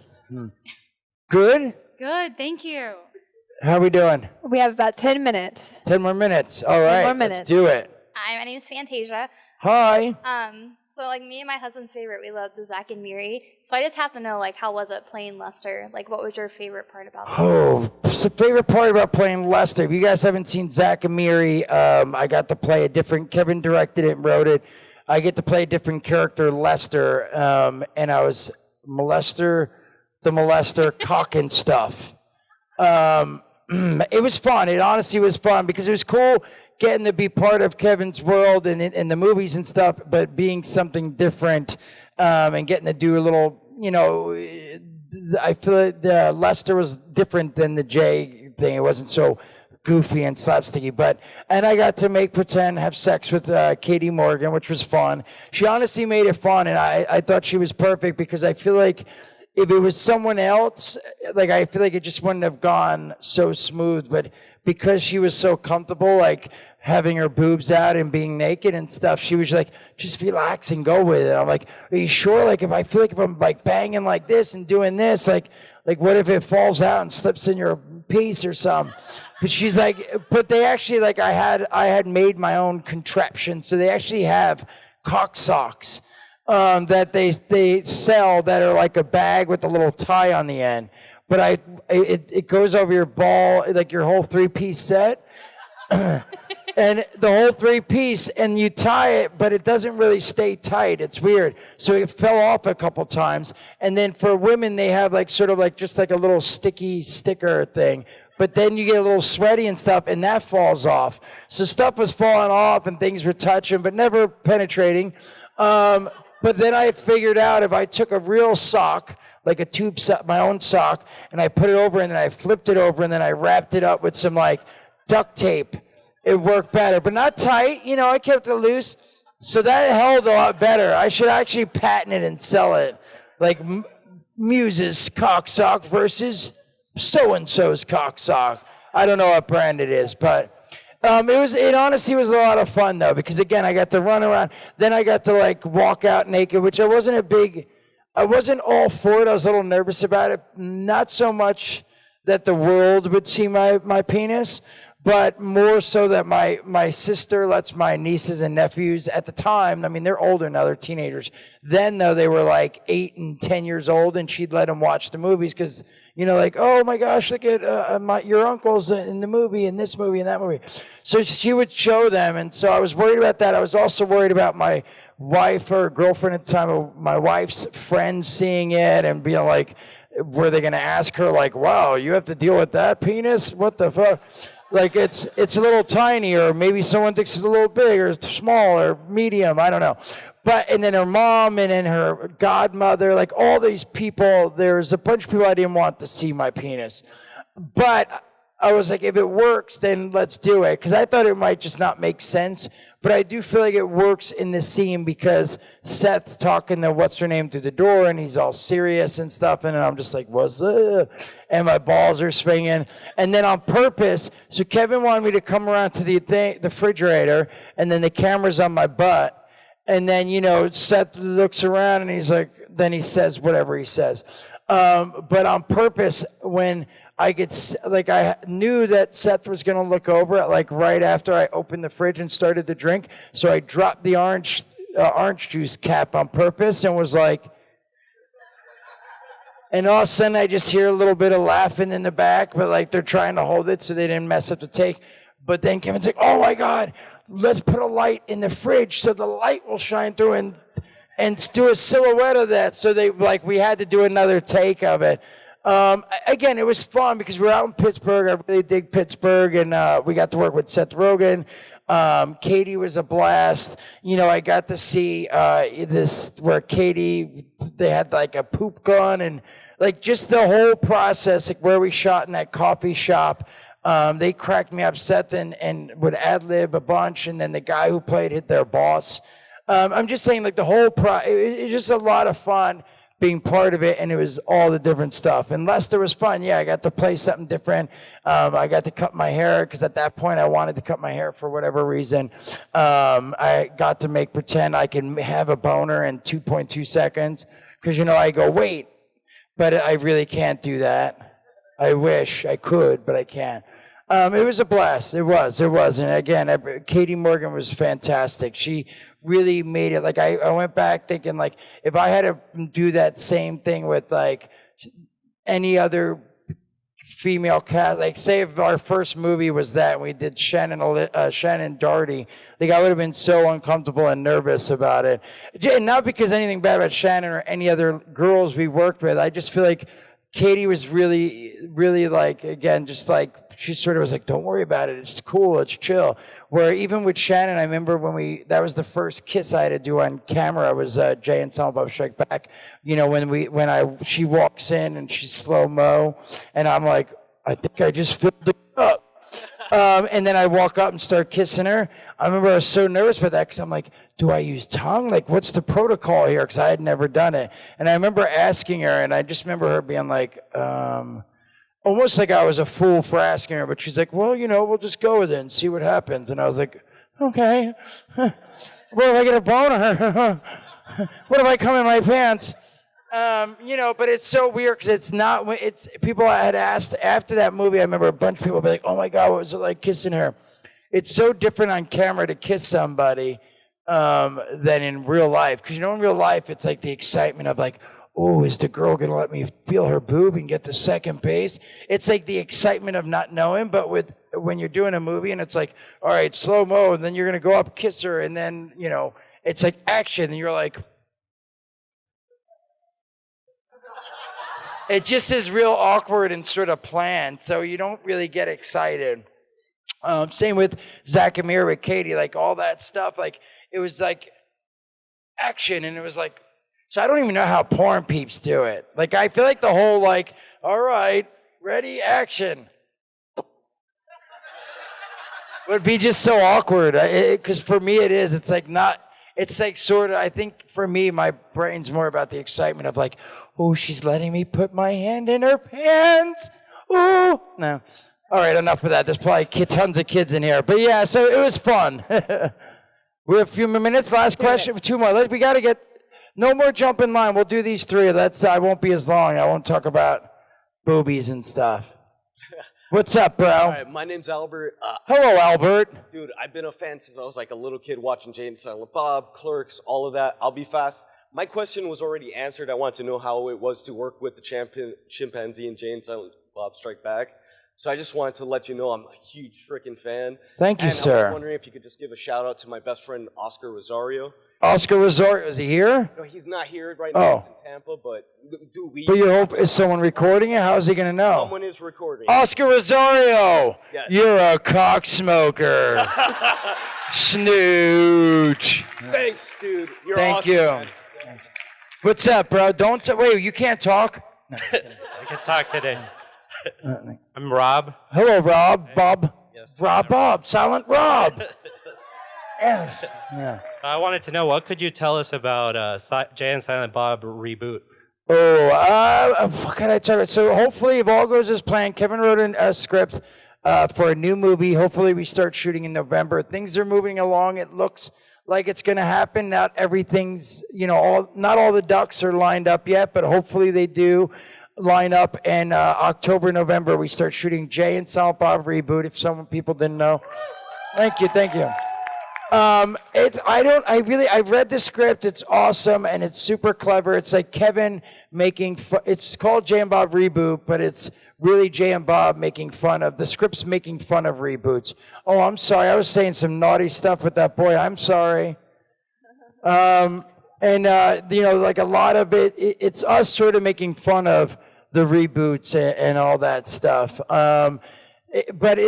Good?
Good, thank you.
How are we doing?
We have about 10 minutes.
10 more minutes. All right,
more minutes.
let's do it.
Hi, my name is Fantasia.
Hi.
So, like, me and my husband's favorite, we love the Zack and Miri. So I just have to know, like, how was it playing Lester? Like, what was your favorite part about it?
Oh, the favorite part about playing Lester. If you guys haven't seen Zack and Miri, I got to play a different. Kevin directed it and wrote it. I get to play a different character, Lester, and I was the molester, cock and stuff. It was fun. It honestly was fun because it was cool getting to be part of Kevin's world and in the movies and stuff, but being something different and getting to do a little, I feel like Lester was different than the Jay thing. It wasn't so goofy and slapsticky, and I got to have sex with Katie Morgan, which was fun. She honestly made it fun, and I thought she was perfect because I feel like if it was someone else, like I feel like it just wouldn't have gone so smooth, but because she was so comfortable, like having her boobs out and being naked and stuff, she was like, just relax and go with it. I'm like, are you sure? Like if I'm like banging like this and doing this, like what if it falls out and slips in your piece or something? But she's like, but they actually, like I had made my own contraption, so they actually have cock socks that they sell that are like a bag with a little tie on the end. But it goes over your ball, like your whole 3-piece set. And the whole 3-piece, and you tie it, but it doesn't really stay tight. It's weird. So it fell off a couple times. And then for women, they have like sort of like just like a little sticky sticker thing. But then you get a little sweaty and stuff, and that falls off. So stuff was falling off, and things were touching, but never penetrating. But then I figured out if I took a real sock, like a tube sock, my own sock, and I put it over, and then I flipped it over, and then I wrapped it up with some like duct tape, it worked better, but not tight. I kept it loose, so that held a lot better. I should actually patent it and sell it, like Mewes' cock sock versus so-and-so's cock sock. I don't know what brand it is, but it honestly was a lot of fun though, because again, I got to run around. Then I got to like walk out naked, which I wasn't all for it. I was a little nervous about it. Not so much that the world would see my penis, but more so that my sister lets my nieces and nephews at the time, I mean, they're older now, they're teenagers. Then, though, they were like 8 and 10 years old, and she'd let them watch the movies because, like, oh my gosh, look at your uncle's in the movie, and this movie, and that movie. So she would show them, and so I was worried about that. I was also worried about my wife or girlfriend at the time, my wife's friends seeing it and being like, were they going to ask her, like, wow, you have to deal with that penis? What the fuck? Like it's a little tiny, or maybe someone thinks it's a little big or small or medium, I don't know. And then her mom and then her godmother, like all these people, there's a bunch of people I didn't want to see my penis. But I was like, if it works, then let's do it. Because I thought it might just not make sense. But I do feel like it works in the scene because Seth's talking to what's-her-name through the door, and he's all serious and stuff. And I'm just like, what's up? And my balls are swinging. And then on purpose, so Kevin wanted me to come around to the refrigerator, and then the camera's on my butt. And then, Seth looks around, and he's like, then he says whatever he says. But on purpose, when I knew that Seth was going to look over it, like right after I opened the fridge and started to drink. So I dropped the orange juice cap on purpose and was like, and all of a sudden I just hear a little bit of laughing in the back, but like they're trying to hold it so they didn't mess up the take. But then Kevin's like, oh my God, let's put a light in the fridge so the light will shine through and do a silhouette of that. So we had to do another take of it. Again, it was fun because we were out in Pittsburgh. I really dig Pittsburgh, and we got to work with Seth Rogen. Katie was a blast. I got to see this where they had like a poop gun and like just the whole process, like where we shot in that coffee shop. They cracked me up, Seth, and would ad-lib a bunch, and then the guy who played hit their boss. I'm just saying, like the whole it was just a lot of fun being part of it, and it was all the different stuff. And Lester was fun. Yeah, I got to play something different. I got to cut my hair because at that point I wanted to cut my hair for whatever reason. I got to pretend I can have a boner in 2.2 seconds because, I go, wait, but I really can't do that. I wish I could, but I can't. It was a blast. It was. And again, Katie Morgan was fantastic. She really made it. Like, I went back thinking, like, if I had to do that same thing with, like, any other female cast, like, say if our first movie was that and we did Shannon Darty, like, I would have been so uncomfortable and nervous about it. And not because anything bad about Shannon or any other girls we worked with. I just feel like Katie was really, really, like, again, just like, she sort of was like, don't worry about it. It's cool. It's chill. Where even with Shannon, I remember that was the first kiss I had to do on camera. It was Jay and Silent Bob Strike Back. You know, she walks in and she's slow-mo, and I'm like, I think I just filled it up. And then I walk up and start kissing her. I remember I was so nervous about that because I'm like, do I use tongue? Like, what's the protocol here? Because I had never done it. And I remember asking her, and I just remember her being like, almost like I was a fool for asking her, but she's like, well, you know, we'll just go with it and see what happens. And I was like, okay. What if I get a boner? What if I come in my pants? You know, but it's so weird because people I had asked after that movie, I remember a bunch of people be like, oh my God, what was it like kissing her? It's so different on camera to kiss somebody than in real life. Because, you know, in real life, it's like the excitement of like, oh, is the girl going to let me feel her boob and get to second base? It's like the excitement of not knowing, but when you're doing a movie and it's like, all right, slow-mo, and then you're going to go up, kiss her, and then, you know, it's like action, and you're like, it just is real awkward and sort of planned, so you don't really get excited. Same with Zack and Miri with Katie, like all that stuff, like it was like action, and it was like, so I don't even know how porn peeps do it. Like, I feel like the whole, like, all right, ready, action, would be just so awkward. Because for me it is. It's like not, it's like sort of, I think for me, my brain's more about the excitement of like, oh, she's letting me put my hand in her pants. Oh, no. All right, enough of that. There's probably tons of kids in here. But yeah, so it was fun. We have a few more minutes. Last question, 2 more. We got to get, no more jump in line. We'll do these 3. I won't be as long. I won't talk about boobies and stuff. What's up, bro?
All right, my name's Albert.
Hello, Albert.
Dude, I've been a fan since I was like a little kid watching Jay and Silent Bob, Clerks, all of that. I'll be fast. My question was already answered. I want to know how it was to work with the chimpanzee in Jay and Silent Bob Strike Back. So I just wanted to let you know I'm a huge freaking fan.
Thank you,
and
sir.
I was wondering if you could just give a shout out to my best friend, Oscar Rosario.
Oscar Rosario, is he here?
No, he's not here right now. He's in Tampa, but dude,
But you hope, is someone recording it? How is he going to know?
Someone is recording.
Oscar Rosario,
Yes.
You're a cock smoker. Snooch.
Thanks, dude. You're
Thank
awesome,
you.
man.
What's up, bro? Wait, you can't talk?
I can talk today. I'm Rob.
Hello, Rob. Bob.
Yes.
Bob. Silent Rob. Yes. Yeah.
So I wanted to know, what could you tell us about Jay and Silent Bob reboot?
What can I tell you? So hopefully, if all goes as planned, Kevin wrote a script for a new movie. Hopefully, we start shooting in November. Things are moving along. It looks like it's going to happen. Not everything's, not all the ducks are lined up yet, but hopefully they do line up. And October, November, we start shooting Jay and Silent Bob reboot. If some people didn't know, thank you. I've read the script. It's awesome and it's super clever. It's like Kevin it's called Jay and Bob Reboot, but it's really Jay and Bob making fun of, the script's making fun of reboots. Oh, I'm sorry. I was saying some naughty stuff with that boy. I'm sorry. Like a lot of it's us sort of making fun of the reboots and all that stuff. But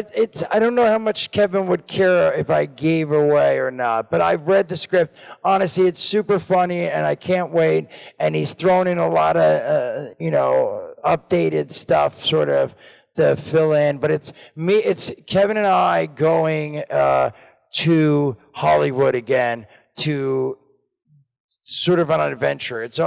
I don't know how much Kevin would care if I gave away or not, but I've read the script. Honestly, it's super funny and I can't wait. And he's thrown in a lot of, updated stuff sort of to fill in, but it's Kevin and I going to Hollywood again to sort of on an adventure. It's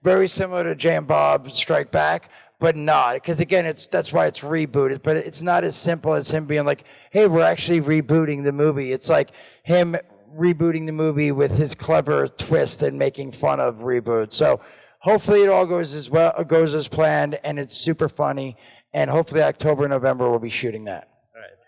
very similar to Jay and Bob Strike Back, but not, because again, that's why it's rebooted, but it's not as simple as him being like, hey, we're actually rebooting the movie. It's like him rebooting the movie with his clever twist and making fun of reboots. So hopefully it all goes as planned, and it's super funny, and hopefully October, November we'll be shooting that.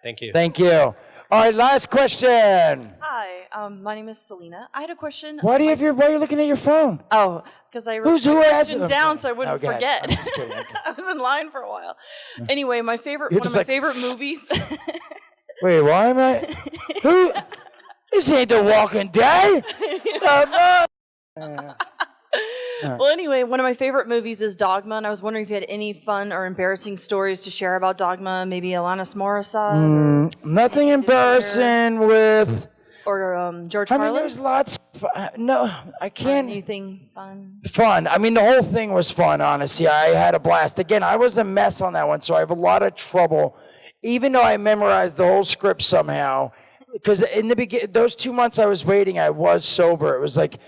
Thank you.
Thank you. All right, last question.
Hi, my name is Selena. I had a question.
Why are you looking at your phone?
Oh, because I wrote
Who
the
asked
question
you?
down so I wouldn't
Okay,
forget.
I'm just kidding. Okay.
I was in line for a while. Anyway, one
You're
of my
just like-
favorite movies.
Wait, why am I? Who? This ain't The Walking Dead.
Well, anyway, one of my favorite movies is Dogma, and I was wondering if you had any fun or embarrassing stories to share about Dogma. Maybe Alanis Morissette
Nothing embarrassing with.
or George
I mean,
Carlin.
there's lots. No, I can't.
Anything fun?
Fun. I mean, the whole thing was fun, honestly. I had a blast. Again, I was a mess on that one, so I have a lot of trouble. Even though I memorized the whole script somehow, because in the beginning, those 2 months I was waiting, I was sober. It was like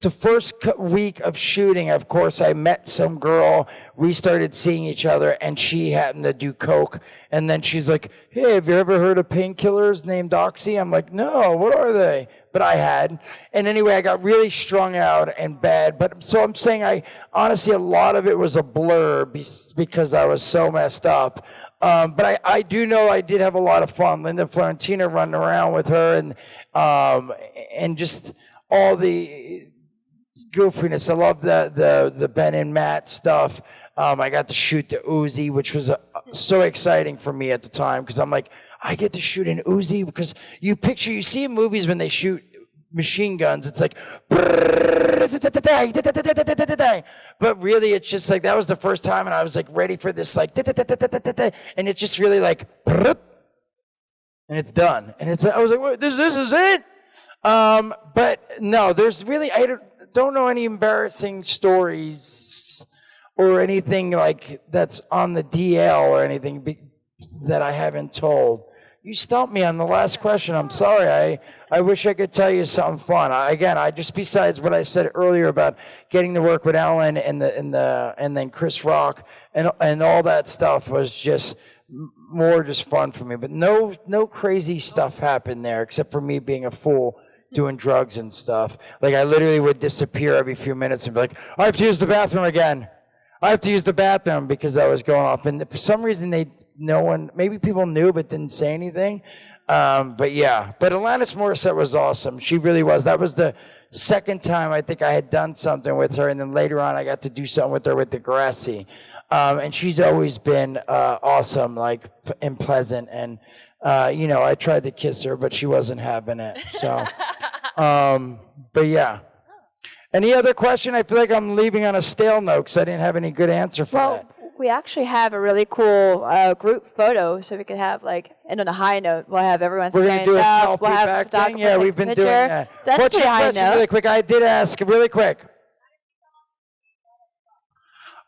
the first week of shooting, of course, I met some girl. We started seeing each other, and she happened to do coke. And then she's like, hey, have you ever heard of painkillers named Oxy? I'm like, no, what are they? But I had. And anyway, I got really strung out and bad. But so I'm saying, honestly, a lot of it was a blur because I was so messed up. But I do know I did have a lot of fun. Linda Florentina running around with her and just all the goofiness. I love the Ben and Matt stuff. I got to shoot the Uzi, which was so exciting for me at the time because I'm like, I get to shoot an Uzi because you see in movies when they shoot machine guns, it's like, but really it's just like, that was the first time and I was like ready for this like, and it's just really like, and it's done. And I was like, what, this is it? But no, there's really, I don't know any embarrassing stories or anything like that's on the DL or anything that I haven't told. You stumped me on the last question. I'm sorry. I wish I could tell you something fun. I just besides what I said earlier about getting to work with Alan and then Chris Rock and all that stuff was just more just fun for me. But no crazy stuff happened there except for me being a fool doing drugs and stuff. Like I literally would disappear every few minutes and be like, I have to use the bathroom again. I have to use the bathroom because I was going off. And for some reason, maybe people knew but didn't say anything. But yeah, but Alanis Morissette was awesome. She really was. That was the second time I think I had done something with her. And then later on, I got to do something with her with Degrassi. And she's always been awesome, like, and pleasant. And, I tried to kiss her, but she wasn't having it. So, but yeah. Any other question? I feel like I'm leaving on a stale note because I didn't have any good answer for that.
We actually have a really cool group photo, so we could have and on a high note, we'll have everyone
We're going to
stand
do a
up.
selfie
We'll have
back
photographer
thing? Yeah,
take
we've been
a
doing
picture.
that.
So that's
What's your
pretty high
question
note.
really quick? I did ask really quick.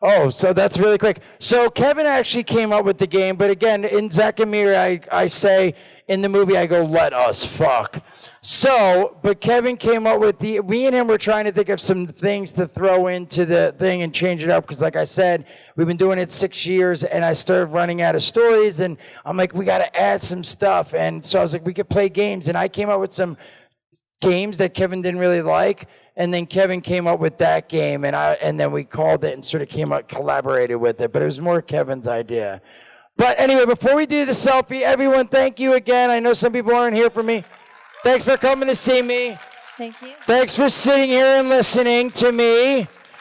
Oh, so that's really quick. So Kevin actually came up with the game, but again, in Zack and Miri, I say in the movie, I go, let us fuck. So, but Kevin came up with me and him were trying to think of some things to throw into the thing and change it up, because like I said, we've been doing it 6 years, and I started running out of stories, and I'm like, we got to add some stuff. And so I was like, we could play games, and I came up with some games that Kevin didn't really like. And then Kevin came up with that game, and then we called it and sort of collaborated with it. But it was more Kevin's idea. But anyway, before we do the selfie, everyone, thank you again. I know some people aren't here for me. Thanks for coming to see me.
Thank you.
Thanks for sitting here and listening to me.